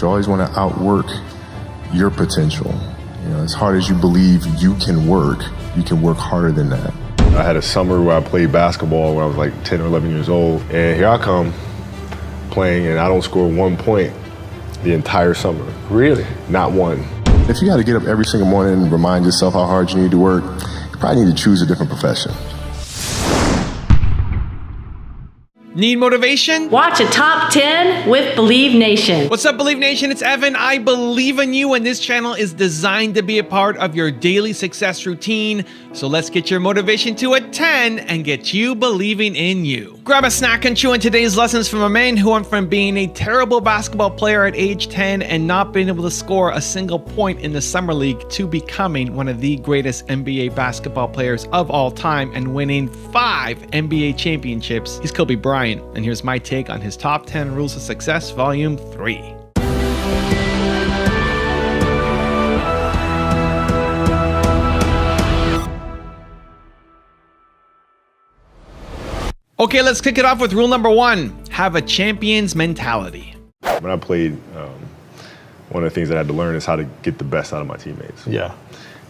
you always want to outwork your potential. You know, as hard as you believe you can work harder than that. I had a summer where I played basketball when I was like 10 or 11 years old, and here I come playing and I don't score 1 point the entire summer. Really? Not one. If you got to get up every single morning and remind yourself how hard you need to work, you probably need to choose a different profession. Need motivation? Watch a Top 10 with Believe Nation. What's up, Believe Nation? It's Evan. I believe in you, and this channel is designed to be a part of your daily success routine. So let's get your motivation to a 10 and get you believing in you. Grab a snack and chew on today's lessons from a man who went from being a terrible basketball player at age 10 and not being able to score a single point in the summer league to becoming one of the greatest NBA basketball players of all time and winning 5 NBA championships. He's Kobe Bryant. And here's my take on his top 10 rules of success, volume 3. Okay, let's kick it off with rule number 1. Have a champion's mentality. When I played, one of the things that I had to learn is how to get the best out of my teammates. Yeah.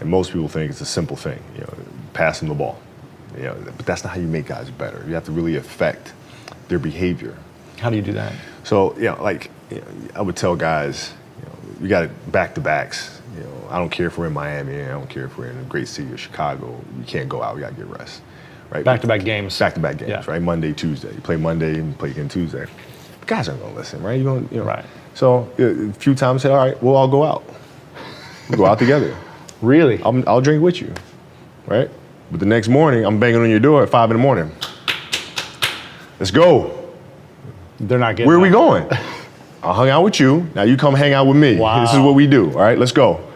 And most people think it's a simple thing, you know, pass them the ball. You know, but that's not how you make guys better. You have to really affect their behavior. How do you do that? So, I would tell guys, we got back-to-backs. I don't care if we're in Miami, I don't care if we're in a great city of Chicago. You can't go out, we got to get rest, right? Back-to-back games. Back-to-back games, Yeah. right? Monday, Tuesday. You play Monday and play again Tuesday. But guys aren't going to listen, right? Right. So a few times I said, all right, we'll all go out. We'll go out together. Really? I'll drink with you, right? But the next morning, I'm banging on your door at 5 in the morning. Let's go. They're not getting Where are we that. going? I hung out with you. Now you come hang out with me. Wow. This is what we do. All right, let's go.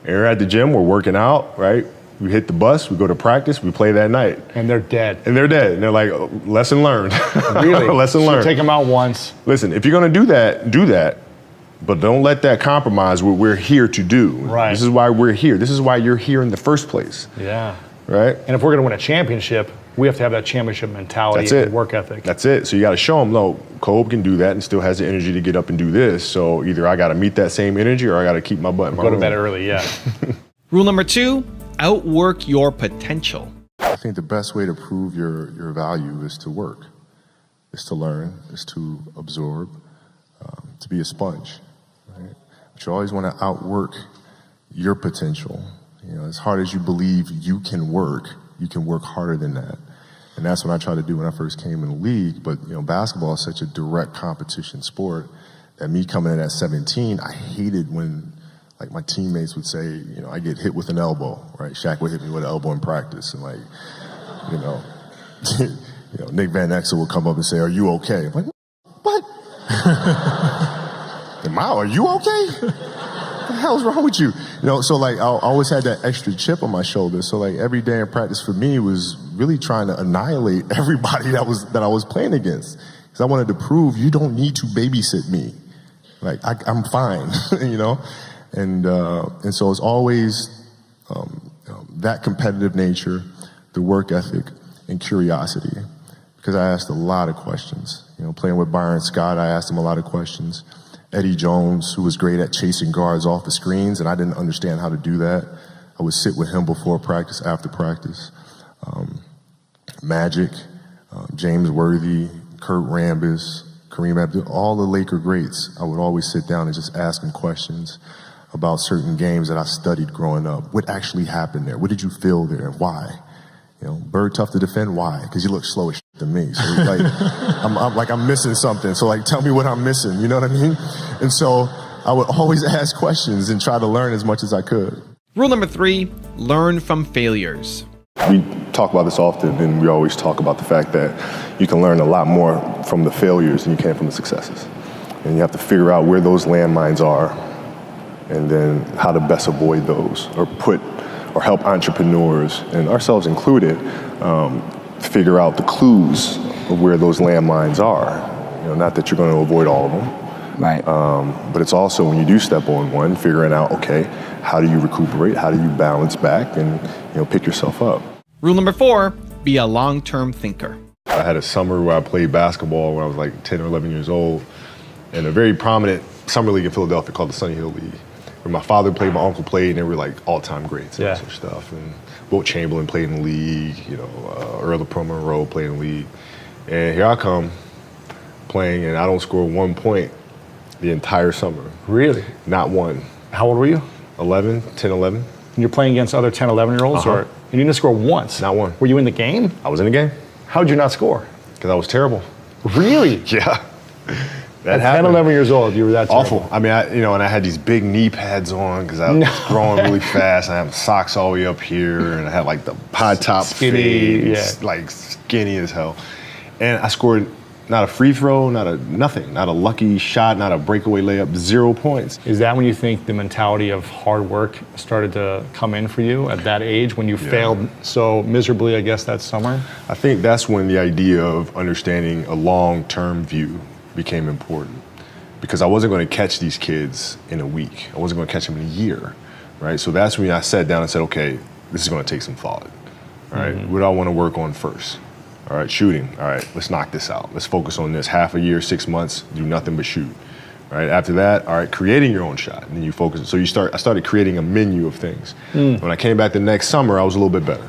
And we're at the gym. We're working out, right? We hit the bus. We go to practice. We play that night. And they're dead. And they're dead. And they're like, oh, lesson learned. Really? Lesson So learned. take them out once. Listen, if you're going to do that. But don't let that compromise what we're here to do. Right. This is why we're here. This is why you're here in the first place. Yeah. Right? And if we're going to win a championship, we have to have that championship mentality That's it. and work ethic. That's it. So you got to show them, no, Kobe can do that and still has the energy to get up and do this. So either I got to meet that same energy or I got to keep my butt in my Go to room. bed early, yeah. Rule number 2, outwork your potential. I think the best way to prove your value is to work, is to learn, is to absorb, to be a sponge. Right? But you always want to outwork your potential. As hard as you believe you can work harder than that. And that's what I tried to do when I first came in the league. But, basketball is such a direct competition sport that me coming in at 17, I hated when, my teammates would say, I get hit with an elbow, right? Shaq would hit me with an elbow in practice. And, Nick Van Exel would come up and say, are you okay? I'm like, what? Are you okay? What the hell's wrong with you? So I always had that extra chip on my shoulder. So every day in practice for me was really trying to annihilate everybody that I was playing against. Because I wanted to prove you don't need to babysit me. I'm fine, And so it's always that competitive nature, the work ethic, and curiosity. Because I asked a lot of questions. Playing with Bryant Scott, I asked him a lot of questions. Eddie Jones, who was great at chasing guards off the screens, and I didn't understand how to do that. I would sit with him before practice, after practice. Magic, James Worthy, Kurt Rambis, Kareem Abdul, all the Laker greats. I would always sit down and just ask them questions about certain games that I studied growing up. What actually happened there? What did you feel there and why? Bird tough to defend, why? Because you look slow as shit than me. So I'm missing something. So tell me what I'm missing, you know what I mean? And so I would always ask questions and try to learn as much as I could. Rule number 3, learn from failures. We talk about this often, and we always talk about the fact that you can learn a lot more from the failures than you can from the successes. And you have to figure out where those landmines are and then how to best avoid those or help entrepreneurs, and ourselves included, figure out the clues of where those landmines are. Not that you're going to avoid all of them. Right. But it's also when you do step on one, figuring out, okay, how do you recuperate? How do you balance back and pick yourself up? Rule number 4, be a long-term thinker. I had a summer where I played basketball when I was 10 or 11 years old. And a very prominent summer league in Philadelphia called the Sunny Hill League, where my father played, my uncle played, and they were like all-time greats and Yeah. that sort of stuff. And Wilt Chamberlain played in the league, you know, Earl Pro Monroe played in the league. And here I come playing, and I don't score 1 point the entire summer. Really? Not one. How old were you? 11, 10, 11. And you're playing against other 10, 11-year-olds? Uh-huh. Or you didn't score once? Not one. Were you in the game? I was in the game How'd you not score? because I was terrible. Really? Yeah. That At 10, happened. 11 years old, you were that terrible. Awful. I mean, and I had these big knee pads on because I was growing really fast. I had socks all the way up here, and I had like the high top Skinny, fade, yeah. like skinny as hell. And I scored not a free throw, not a lucky shot, not a breakaway layup, 0 points. Is that when you think the mentality of hard work started to come in for you at that age, when you failed so miserably, I guess, that summer? I think that's when the idea of understanding a long-term view became important, because I wasn't going to catch these kids in a week. I wasn't going to catch them in a year, right? So that's when I sat down and said, okay, this is going to take some thought, all right? What do I want to work on first? All right, shooting. All right, let's knock this out. Let's focus on this. Half a year, 6 months, do nothing but shoot. All right, after that, all right, creating your own shot. And then you focus. So I started creating a menu of things. When I came back the next summer, I was a little bit better,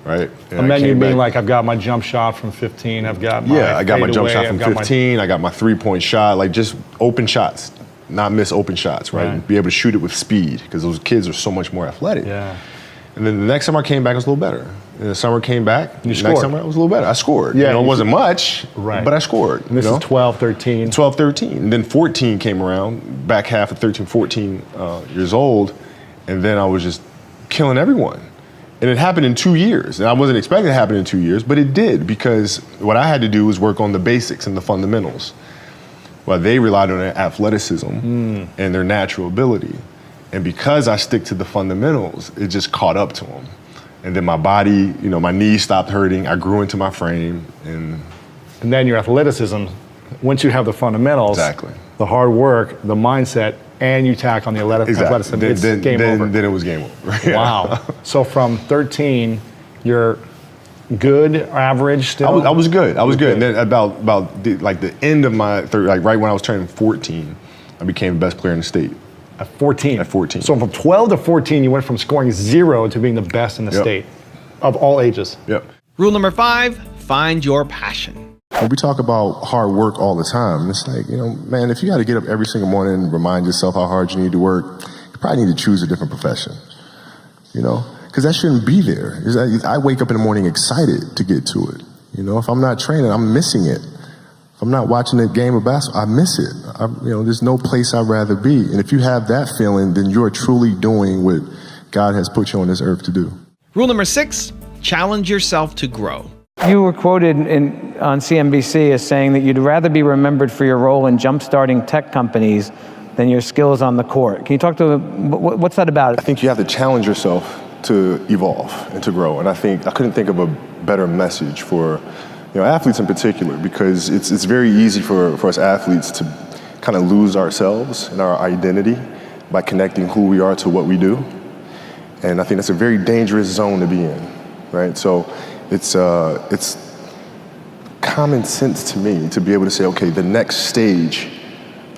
right? And A I menu came being back- like, I've got my jump shot from 15, I've got my I got my jump fadeaway, shot I've from got my- 15. I got my three-point shot, like just open shots, not miss open shots, right? Right. Be able to shoot it with speed, because those kids are so much more athletic. Yeah. And then the next summer I came back, I was a little better. And the summer came back, You the scored. next summer I was a little better. I scored. Yeah, You know, it you- wasn't much, Right. but I scored. And this you know? is 12, 13. 12, 13. And then 14 came around, back half of 13, 14 years old, and then I was just killing everyone. And it happened in 2 years. And I wasn't expecting it to happen in 2 years, but it did, because what I had to do was work on the basics and the fundamentals. While they relied on their athleticism and their natural ability. And because I stick to the fundamentals, it just caught up to them. And then my body, you know, my knees stopped hurting. I grew into my frame, and And then your athleticism, once you have the fundamentals, Exactly. the hard work, the mindset, and you tack on the athleticism, it's game over. Then it was game over. Yeah. Wow. So from 13, you're good, average still? I was good. I was good. And Okay. then about the end of my third, like right when I was turning 14, I became the best player in the state. At 14. At 14. So from 12 to 14, you went from scoring 0 to being the best in the Yep. state of all ages. Yep. Rule number 5, find your passion. When we talk about hard work all the time, it's like, you know, man, if you got to get up every single morning and remind yourself how hard you need to work, you probably need to choose a different profession, you know, because that shouldn't be there. I wake up in the morning excited to get to it. You know, if I'm not training, I'm missing it. If I'm not watching a game of basketball, I miss it. There's no place I'd rather be. And if you have that feeling, then you're truly doing what God has put you on this earth to do. Rule number 6, challenge yourself to grow. You were quoted on CNBC as saying that you'd rather be remembered for your role in jump-starting tech companies than your skills on the court. Can you talk to, what's that about? I think you have to challenge yourself to evolve and to grow. And I couldn't think of a better message for athletes in particular, because it's very easy for us athletes to kind of lose ourselves and our identity by connecting who we are to what we do. And I think that's a very dangerous zone to be in, right? So it's common sense to me to be able to say, okay, the next stage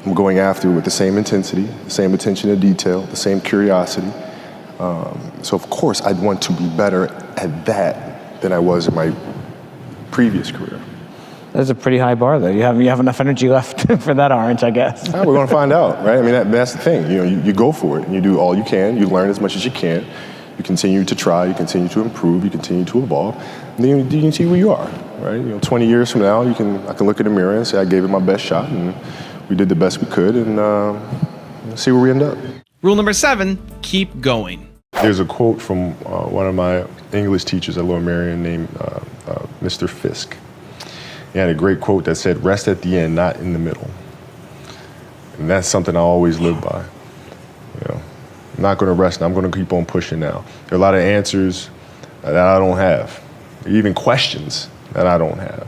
I'm going after with the same intensity, the same attention to detail, the same curiosity. So of course I'd want to be better at that than I was in my previous career. That's a pretty high bar, though. You have enough energy left for that orange, I guess. We're going to find out, right? I mean, that's the thing. You go for it, and you do all you can. You learn as much as you can. You continue to try. You continue to improve. You continue to evolve. And then you can see where you are, right? 20 years from now, I can look in the mirror and say I gave it my best shot, and we did the best we could, and see where we end up. Rule number 7, keep going. There's a quote from one of my English teachers at Lower Merion named Mr. Fisk. He had a great quote that said, "Rest at the end, not in the middle." And that's something I always live by. I'm not going to rest now. I'm going to keep on pushing now. There are a lot of answers that I don't have, even questions that I don't have.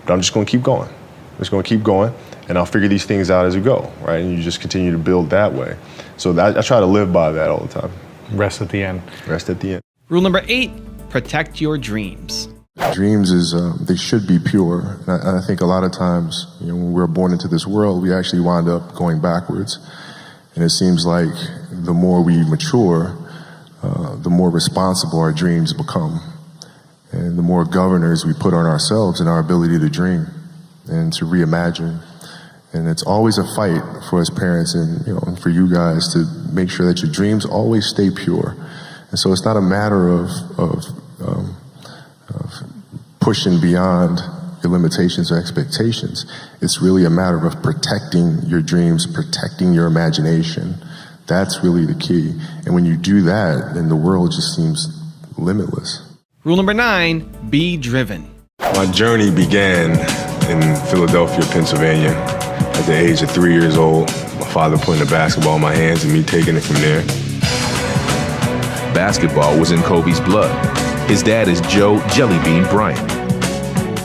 But I'm just going to keep going. I'm just going to keep going, and I'll figure these things out as we go, right? And you just continue to build that way. So I try to live by that all the time. Rest at the end. Rest at the end. Rule number 8, protect your dreams. Dreams they should be pure. And I think a lot of times, when we're born into this world, we actually wind up going backwards. And it seems like the more we mature, the more responsible our dreams become. And the more governors we put on ourselves and our ability to dream and to reimagine. And it's always a fight for us parents and for you guys to make sure that your dreams always stay pure. And so it's not a matter of pushing beyond your limitations or expectations. It's really a matter of protecting your dreams, protecting your imagination. That's really the key. And when you do that, then the world just seems limitless. Rule number 9, be driven. My journey began in Philadelphia, Pennsylvania. At the age of 3 years old, my father putting a basketball in my hands and me taking it from there. Basketball was in Kobe's blood. His dad is Joe Jellybean Bryant.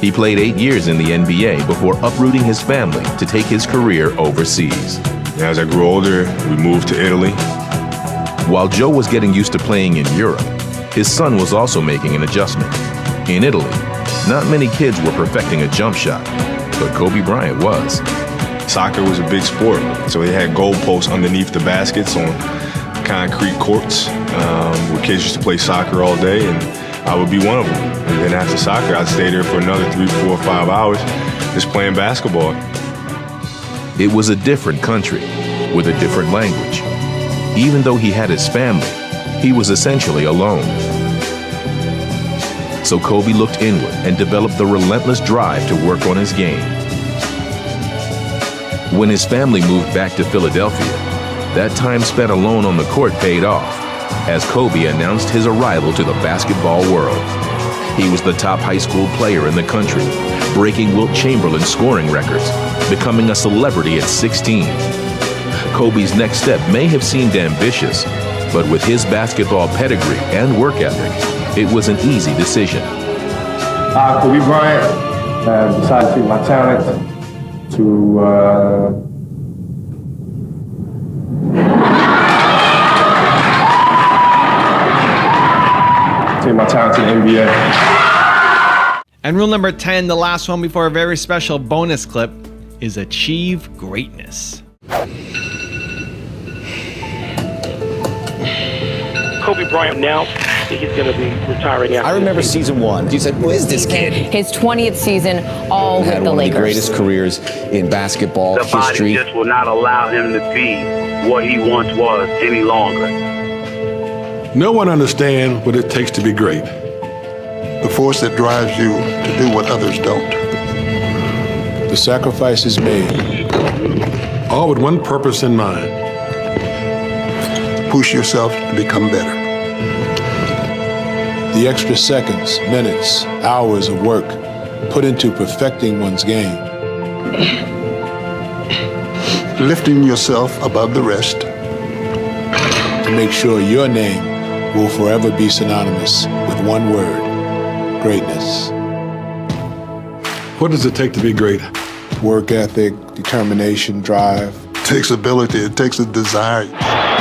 He played 8 years in the NBA before uprooting his family to take his career overseas. As I grew older, we moved to Italy. While Joe was getting used to playing in Europe, his son was also making an adjustment. In Italy, not many kids were perfecting a jump shot, but Kobe Bryant was. Soccer was a big sport, so they had goalposts underneath the baskets on concrete courts where kids used to play soccer all day, and I would be one of them. And then after soccer, I'd stay there for another 3, 4, 5 hours just playing basketball. It was a different country with a different language. Even though he had his family, he was essentially alone. So Kobe looked inward and developed the relentless drive to work on his game. When his family moved back to Philadelphia, that time spent alone on the court paid off, as Kobe announced his arrival to the basketball world. He was the top high school player in the country, breaking Wilt Chamberlain's scoring records, becoming a celebrity at 16. Kobe's next step may have seemed ambitious, but with his basketball pedigree and work ethic, it was an easy decision. I, Kobe Bryant, have decided to take my talent to the NBA. And rule number 10, the last one before a very special bonus clip, is achieve greatness. Kobe Bryant now, he's going to be retiring after. I remember season 1. You said, who is this kid? His 20th season, all with the Lakers. Had one of the greatest careers in basketball history. The body just will not allow him to be what he once was any longer. No one understands what it takes to be great. The force that drives you to do what others don't. The sacrifices made, all with one purpose in mind. Push yourself to become better. The extra seconds, minutes, hours of work put into perfecting one's game. Lifting yourself above the rest. To make sure your name will forever be synonymous with one word: greatness. What does it take to be great? Work ethic, determination, drive. It takes ability, it takes a desire.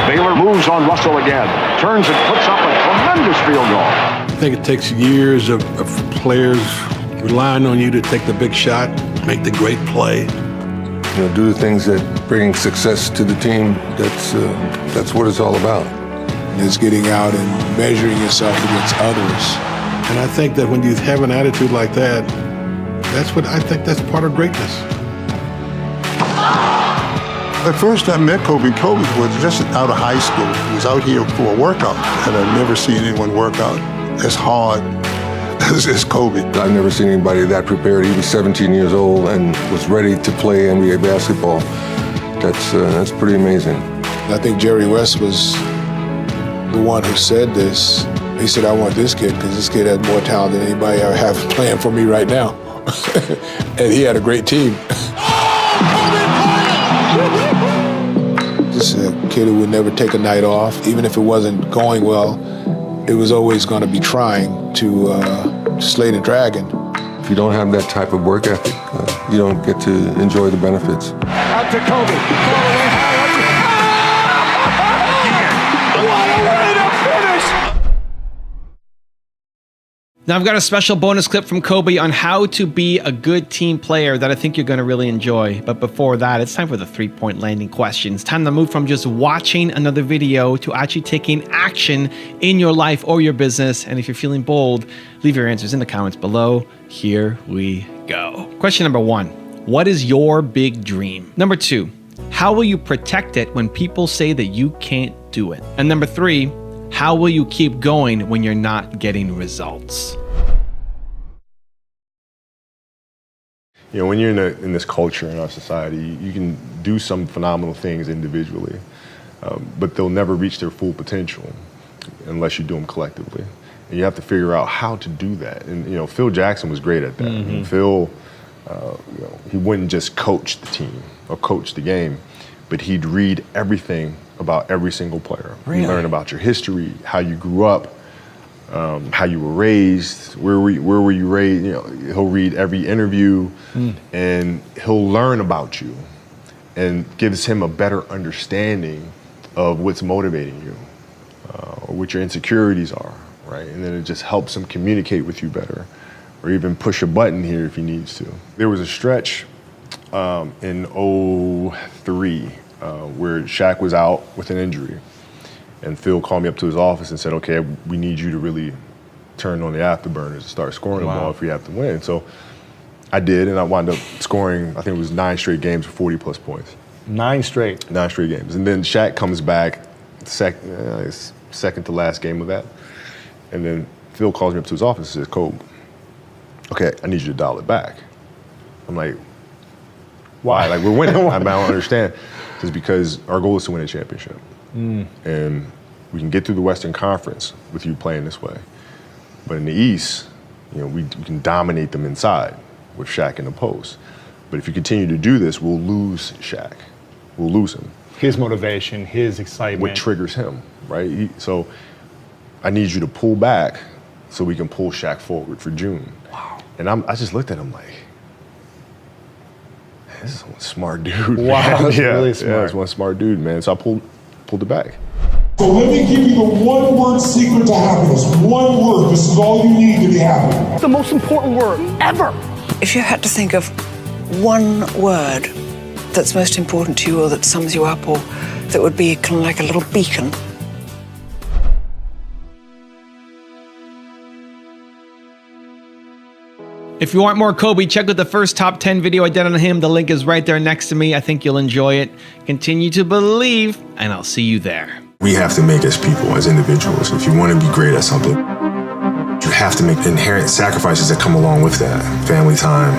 Baylor moves on Russell again, turns and puts up a tremendous field goal. I think it takes years of players relying on you to take the big shot, make the great play. Do the things that bring success to the team. That's what it's all about. It's getting out and measuring yourself against others. And I think that when you have an attitude like that, that's part of greatness. At first I met Kobe. Kobe was just out of high school. He was out here for a workout, and I've never seen anyone work out as hard as Kobe. I've never seen anybody that prepared. He was 17 years old and was ready to play NBA basketball. That's pretty amazing. I think Jerry West was the one who said this. He said, I want this kid because this kid has more talent than anybody ever have playing for me right now. And he had a great team. Just a kid who would never take a night off. Even if it wasn't going well, it was always going to be trying to slay the dragon. If you don't have that type of work ethic, you don't get to enjoy the benefits. Out to Kobe. What a way to finish! Now, I've got a special bonus clip from Kobe on how to be a good team player that I think you're going to really enjoy. But before that, it's time for the 3-point landing questions. Time to move from just watching another video to actually taking action in your life or your business. And if you're feeling bold, leave your answers in the comments below. Here we go. Question number 1. What is your big dream? Number 2. How will you protect it when people say that you can't do it? And number 3. How will you keep going when you're not getting results? You know, when you're in this culture in our society, you can do some phenomenal things individually, but they'll never reach their full potential unless you do them collectively. And you have to figure out how to do that. And, you know, Phil Jackson was great at that. And Phil, you know, he wouldn't just coach the team or coach the game, but he'd read everything about every single player. Really? You learn about your history, how you grew up, how you were raised, where were you raised. You know, he'll read every interview, and he'll learn about you, and gives him a better understanding of what's motivating you, or what your insecurities are, right? And then it just helps him communicate with you better, or even push a button here if he needs to. There was a stretch in 2003 where Shaq was out with an injury. And Phil called me up to his office and said, okay, we need you to really turn on the afterburners and start scoring the ball if we have to win. So I did, and I wound up scoring, I think it was 9 straight games with 40-plus points. 9 straight? 9 straight games. And then Shaq comes back, second to last game of that. And then Phil calls me up to his office and says, Kobe, okay, I need you to dial it back. I'm like, why? Like, we're winning. I don't understand. It's because our goal is to win a championship. And we can get through the Western Conference with you playing this way. But in the East, you know, we can dominate them inside with Shaq in the post. But if you continue to do this, we'll lose Shaq. We'll lose him. His motivation, his excitement. What triggers him, right? So I need you to pull back so we can pull Shaq forward for June. Wow. And I just looked at him like, this is one smart dude. Wow, that's really smart. Yeah, it's one smart dude, man. So I pulled it back. So let me give you the one-word secret to happiness. One word. This is all you need to be happy. It's the most important word ever. If you had to think of one word that's most important to you, or that sums you up, or that would be kind of like a little beacon. If you want more Kobe, check out the first top 10 video I did on him. The link is right there next to me. I think you'll enjoy it. Continue to believe, and I'll see you there. We have to make as people, as individuals, if you want to be great at something, you have to make inherent sacrifices that come along with that. Family time,